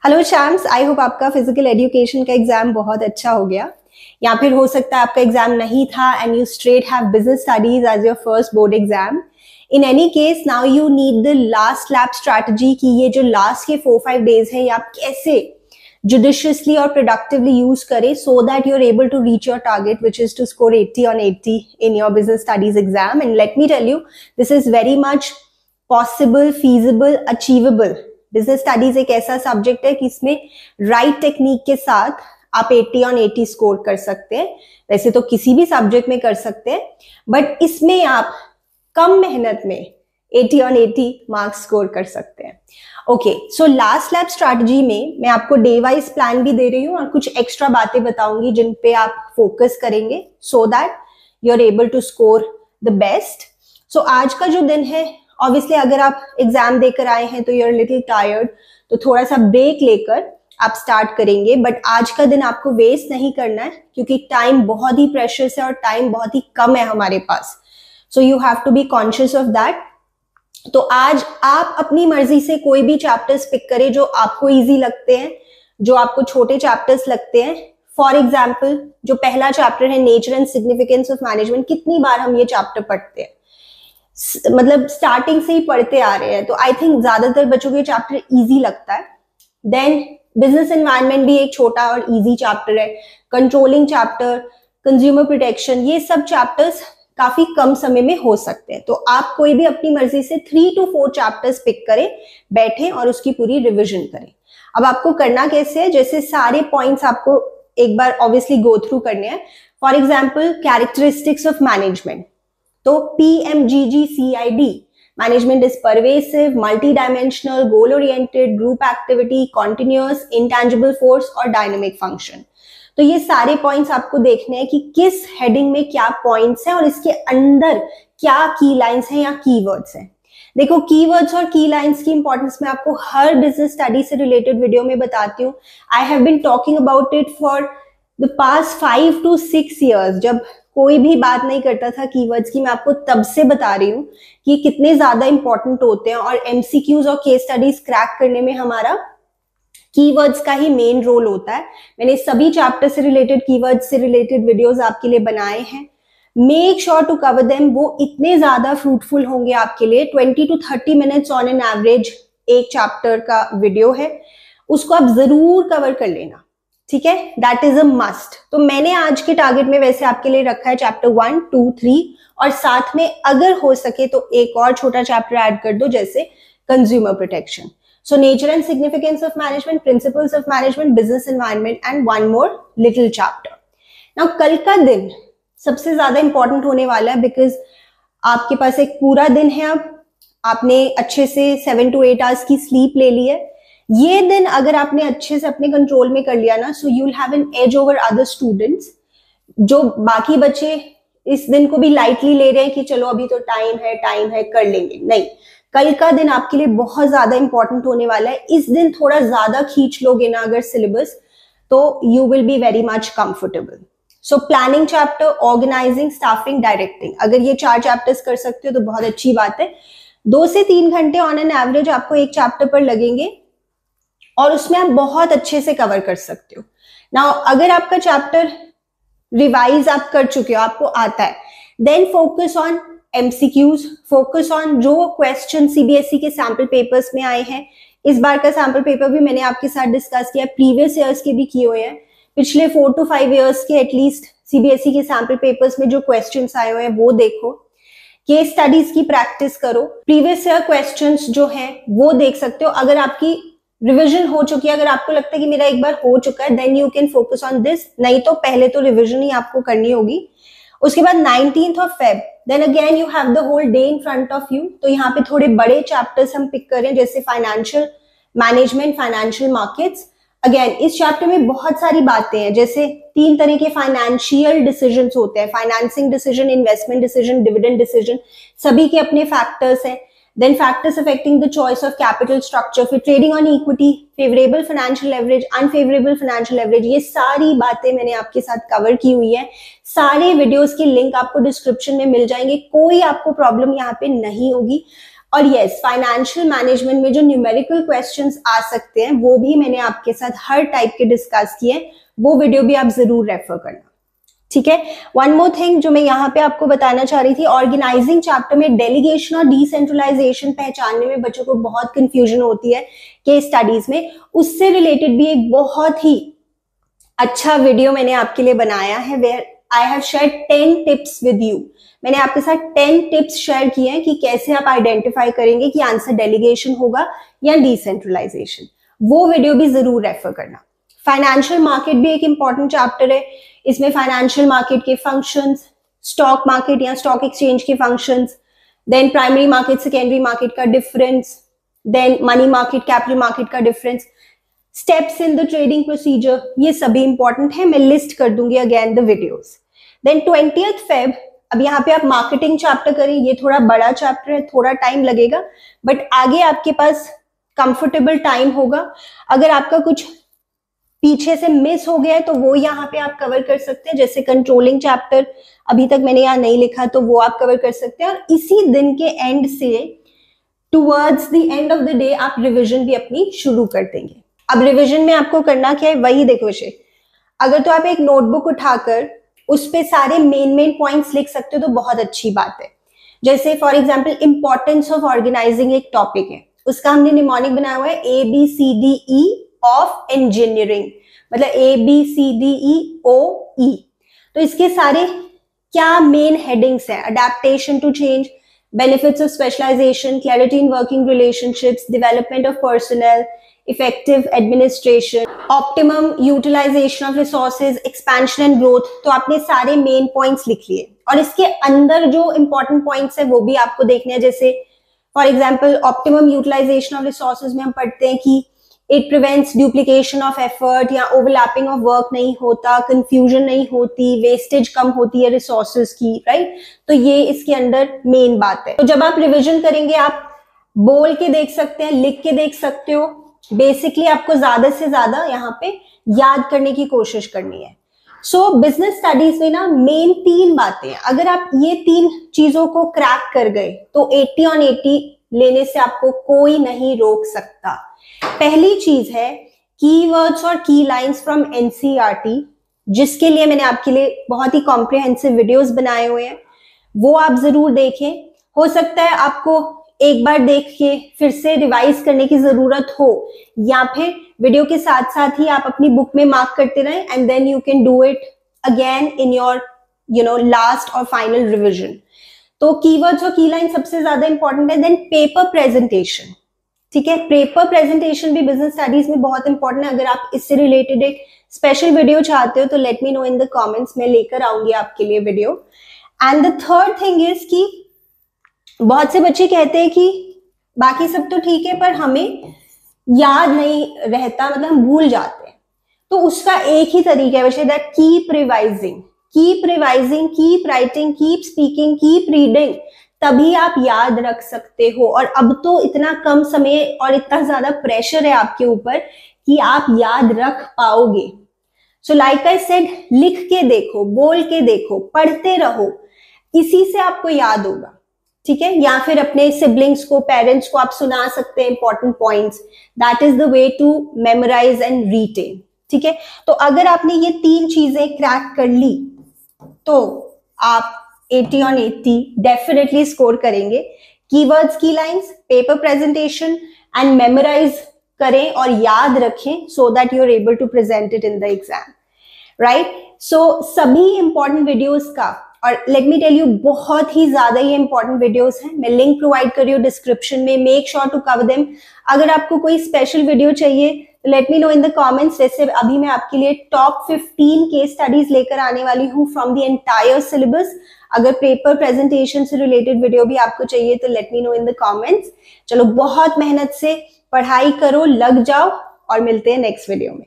Hello शैम्स, I hope आपका physical education का exam बहुत अच्छा हो गया, या फिर हो सकता है आपका एग्जाम नहीं था and you straight have business studies as your first board exam. In any case now you need the last lap strategy कि ये जो लास्ट के 4-5 डेज है ये आप कैसे judiciously और productively use करें so that you're able to reach your target, which is to score 80 on 80 in your business studies exam. And let me tell you, this is very much possible, feasible, achievable. Business studies एक ऐसा subject है कि इसमें right technique के साथ आप 80 on 80 score कर सकते हैं. वैसे तो किसी भी सब्जेक्ट में कर सकते हैं, बट इसमें आप कम मेहनत में 80 ऑन 80 मार्क्स स्कोर कर सकते हैं. Okay, so last lab strategy में मैं आपको डे वाइज प्लान भी दे रही हूँ और कुछ एक्स्ट्रा बातें बताऊंगी जिन पे आप फोकस करेंगे so that you are able to score the best. So आज का जो दिन है, ऑब्वियसली अगर आप एग्जाम देकर आए हैं तो यू आर लिटिल टायर्ड, तो थोड़ा सा ब्रेक लेकर आप स्टार्ट करेंगे. बट आज का दिन आपको वेस्ट नहीं करना है क्योंकि टाइम बहुत ही प्रेशियस है और टाइम बहुत ही कम है हमारे पास. So you have to be conscious of that. तो आज आप अपनी मर्जी से कोई भी चैप्टर्स पिक करें जो आपको इजी लगते हैं, जो आपको छोटे चैप्टर्स लगते हैं. फॉर एग्जाम्पल, जो पहला चैप्टर है nature and significance of management, कितनी बार हम ये चैप्टर पढ़ते हैं, मतलब स्टार्टिंग से ही पढ़ते आ रहे हैं, तो आई थिंक ज्यादातर बच्चों को ये चैप्टर इजी लगता है. देन बिजनेस एनवायरनमेंट भी एक छोटा और इजी चैप्टर है. कंट्रोलिंग चैप्टर, कंज्यूमर प्रोटेक्शन, ये सब चैप्टर्स काफी कम समय में हो सकते हैं. तो आप कोई भी अपनी मर्जी से 3 to 4 चैप्टर्स पिक करें, बैठें और उसकी पूरी रिविजन करें. अब आपको करना कैसे है, जैसे सारे पॉइंट्स आपको एक बार ऑब्वियसली गो थ्रू करने हैं. For example, characteristics of management, तो PMGGCID, management is pervasive, multi dimensional, goal oriented, group activity, continuous, intangible force और डायनेमिक फंक्शन. तो ये सारे पॉइंट्स आपको देखने हैं कि किस हेडिंग में क्या पॉइंट्स हैं और इसके अंदर क्या की लाइंस हैं या कीवर्ड्स हैं. देखो, कीवर्ड्स और की लाइंस की इंपॉर्टेंस मैं आपको हर बिजनेस स्टडी से रिलेटेड वीडियो में बताती हूँ. I have been talking about it for the past 5 to 6 years. जब कोई भी बात नहीं करता था कीवर्ड्स की, मैं आपको तब से बता रही हूँ कि कितने ज्यादा इंपॉर्टेंट होते हैं और एमसीक्यूज और केस स्टडीज क्रैक करने में हमारा कीवर्ड्स का ही मेन रोल होता है. मैंने सभी चैप्टर से रिलेटेड, कीवर्ड्स से रिलेटेड वीडियोस आपके लिए बनाए हैं. Make sure to cover them. वो इतने ज्यादा फ्रूटफुल होंगे आपके लिए. 20 to 30 minutes on an average एक चैप्टर का वीडियो है, उसको आप जरूर कवर कर लेना, ठीक है. That is a must. तो मैंने आज के टारगेट में वैसे आपके लिए रखा है चैप्टर 1, 2, 3 और साथ में अगर हो सके तो एक और छोटा चैप्टर ऐड कर दो, जैसे consumer protection. So nature and significance of management, principles of management, business environment and one more little chapter. Now कल का दिन सबसे ज्यादा इंपॉर्टेंट होने वाला है बिकॉज आपके पास एक पूरा दिन है. अब आपने अच्छे से 7 to 8 आवर्स की स्लीप ले ली है. ये दिन अगर आपने अच्छे से अपने कंट्रोल में कर लिया ना, so you will have an edge over other students. जो बाकी बच्चे इस दिन को भी लाइटली ले रहे हैं कि चलो अभी तो टाइम है कर लेंगे, नहीं. कल का दिन आपके लिए बहुत ज्यादा इंपॉर्टेंट होने वाला है. इस दिन थोड़ा ज्यादा खींच लोगे ना अगर सिलेबस, तो you will be very much comfortable. So planning chapter, organising, staffing, directing, अगर ये 4 चैप्टर्स कर सकते हो तो बहुत अच्छी बात है. 2 से 3 घंटे ऑन एन एवरेज आपको एक चैप्टर पर लगेंगे और उसमें आप बहुत अच्छे से कवर कर सकते हो. नाउ अगर आपका चैप्टर रिवाइज आप कर चुके हो, आपको आता है, then focus on MCQs, focus on जो क्वेश्चन सीबीएसई के सैंपल पेपर्स में आए हैं. इस बार का सैंपल पेपर भी मैंने आपके साथ डिस्कस किया, प्रीवियस ईयर्स के भी किए हुए हैं. पिछले 4 to 5 years के एटलीस्ट सीबीएसई के सैंपल पेपर्स में जो क्वेश्चन आए हुए हैं वो देखो. केस स्टडीज की प्रैक्टिस करो. प्रीवियस ईयर क्वेश्चंस जो हैं वो देख सकते हो. अगर आपकी रिवीजन हो चुकी है, अगर आपको लगता है कि मेरा एक बार हो चुका है, then you can focus on this. नहीं तो पहले तो रिवीजन ही आपको करनी होगी. उसके बाद 19th of Feb, then again you have the whole day in front of you. तो यहाँ पे थोड़े बड़े चैप्टर्स हम पिक करें, जैसे financial management, financial markets. Again इस चैप्टर में बहुत सारी बातें हैं, जैसे 3 तरह के फाइनेंशियल डिसीजंस होते हैं, financing decision, investment decision, dividend decision. सभी के अपने फैक्टर्स हैं. Then factors affecting the choice of capital structure, फिर trading on equity, favorable financial leverage, unfavorable financial leverage, ये सारी बातें मैंने आपके साथ कवर की हुई है. सारे वीडियोस की लिंक आपको डिस्क्रिप्शन में मिल जाएंगे. कोई आपको प्रॉब्लम यहाँ पे नहीं होगी. और यस, फाइनेंशियल मैनेजमेंट में जो न्यूमेरिकल क्वेश्चंस आ सकते हैं वो भी मैंने आपके साथ हर टाइप के डिस्कस किए, वो वीडियो भी आप जरूर रेफर करना, ठीक है। वन मोर थिंग जो मैं यहाँ पे आपको बताना चाह रही थी, ऑर्गेनाइजिंग चैप्टर में डेलीगेशन और डिसेंट्रलाइजेशन पहचानने में बच्चों को बहुत कंफ्यूजन होती है केस स्टडीज में, उससे रिलेटेड भी एक बहुत ही अच्छा वीडियो मैंने आपके लिए बनाया है, where I have share 10 tips with you. मैंने आपके साथ 10 टिप्स शेयर किए हैं कि कैसे आप आइडेंटिफाई करेंगे कि आंसर डेलीगेशन होगा या डिसेंट्रलाइजेशन, वो वीडियो भी जरूर रेफर करना। फाइनेंशियल मार्केट भी एक इंपॉर्टेंट चैप्टर है, इसमें फाइनेंशियल मार्केट के फंक्शंस, स्टॉक मार्केट या स्टॉक एक्सचेंज के functions, then primary market secondary market का difference, then money market capital market का difference, steps in the trading procedure, ये सभी इंपॉर्टेंट है, मैं लिस्ट कर दूंगी again the videos. Then 20th Feb, अब यहाँ पे आप मार्केटिंग चैप्टर करें, ये थोड़ा बड़ा चैप्टर है, थोड़ा टाइम लगेगा, बट आगे आपके पास कंफर्टेबल टाइम होगा। अगर आपका कुछ पीछे से मिस हो गया है तो वो यहाँ पे आप कवर कर सकते हैं, जैसे कंट्रोलिंग चैप्टर अभी तक मैंने यहाँ नहीं लिखा तो वो आप कवर कर सकते हैं, और इसी दिन के एंड से towards the end of the day आप रिविजन भी अपनी शुरू कर देंगे। अब रिविजन में आपको करना क्या है, वही देखो विषय, अगर तो आप एक नोटबुक उठाकर उस पे सारे मेन पॉइंट्स लिख सकते हो तो बहुत अच्छी बात है। जैसे for example importance of organising एक टॉपिक है, उसका हमने निमोनिक बनाया हुआ है ABCDE ऑफ इंजीनियरिंग, मतलब ABCDEOE। तो इसके सारे क्या मेन हेडिंग्स हैं, adaptation to change, benefits of specialisation, clarity in working relationships, development of personnel, effective administration, optimum utilisation of resources, expansion and growth. तो आपने सारे मेन पॉइंट्स लिख लिए, और इसके अंदर जो इंपॉर्टेंट पॉइंट्स है वो भी आपको देखने हैं। जैसे for example optimum utilisation of resources में हम पढ़ते हैं कि it prevents duplication of effort, या ओवरलैपिंग ऑफ वर्क नहीं होता, कंफ्यूजन नहीं होती, वेस्टेज कम होती है रिसोर्सेज की, राइट। तो ये इसके अंदर मेन बात है। तो जब आप रिविजन करेंगे आप बोल के देख सकते हैं, लिख के देख सकते हो, बेसिकली आपको ज्यादा से ज्यादा यहाँ पे याद करने की कोशिश करनी है। सो बिजनेस स्टडीज में ना मेन 3 बातें, अगर आप ये 3 चीजों को क्रैक कर गए तो 80 on 80 लेने से आपको कोई नहीं रोक सकता। पहली चीज है कीवर्ड्स और की लाइंस फ्रॉम NCERT, जिसके लिए मैंने आपके लिए बहुत ही कॉम्प्रिहेंसिव वीडियोस बनाए हुए हैं, वो आप जरूर देखें। हो सकता है आपको एक बार देख के फिर से रिवाइज करने की जरूरत हो, या फिर वीडियो के साथ साथ ही आप अपनी बुक में मार्क करते रहें and then you can do it again in your last और फाइनल रिविजन। तो कीवर्ड्स और की लाइन सबसे ज्यादा इंपॉर्टेंट है। देन पेपर प्रेजेंटेशन, ठीक है, पेपर प्रेजेंटेशन भी बिजनेस स्टडीज में बहुत इंपॉर्टेंट है। अगर आप इससे रिलेटेड एक स्पेशल वीडियो चाहते हो तो let me know in the comments, मैं लेकर आऊंगी आपके लिए video. And the third thing is कि बहुत से बच्चे कहते हैं कि बाकी सब तो ठीक है पर हमें याद नहीं रहता, मतलब हम भूल जाते हैं। तो उसका एक ही तरीका है वैसे, that keep revising, keep writing, keep speaking, keep reading, तभी आप याद रख सकते हो। और अब तो इतना कम समय और इतना ज्यादा प्रेशर है आपके ऊपर कि आप याद रख पाओगे। सो लाइक आई सेड, लिख के देखो, बोल के देखो, पढ़ते रहो, इसी से आपको याद होगा, ठीक है। या फिर अपने सिबलिंग्स को, पेरेंट्स को आप सुना सकते हैं important points. That is the way to memorise and retain, ठीक है। तो अगर आपने ये 3 चीजें क्रैक कर ली तो आप 80 on 80 डेफिनेटली स्कोर करेंगे। Keywords, key lines, paper presentation and memorise करें और याद रखें, so that you are able to present it in the exam, right. So सभी इंपॉर्टेंट वीडियोस का, और लेट मी टेल यू बहुत ही ज्यादा ये इंपॉर्टेंट वीडियोस हैं, मैं लिंक प्रोवाइड कर रही हूँ डिस्क्रिप्शन में, make sure to cover them. अगर आपको कोई स्पेशल वीडियो चाहिए तो let me know in the comments. वैसे अभी मैं आपके लिए टॉप 15 केस स्टडीज लेकर आने वाली हूँ फ्रॉम द एंटायर सिलेबस। अगर पेपर प्रेजेंटेशन से रिलेटेड वीडियो भी आपको चाहिए तो let me know in the comments. चलो बहुत मेहनत से पढ़ाई करो, लग जाओ, और मिलते हैं नेक्स्ट वीडियो में।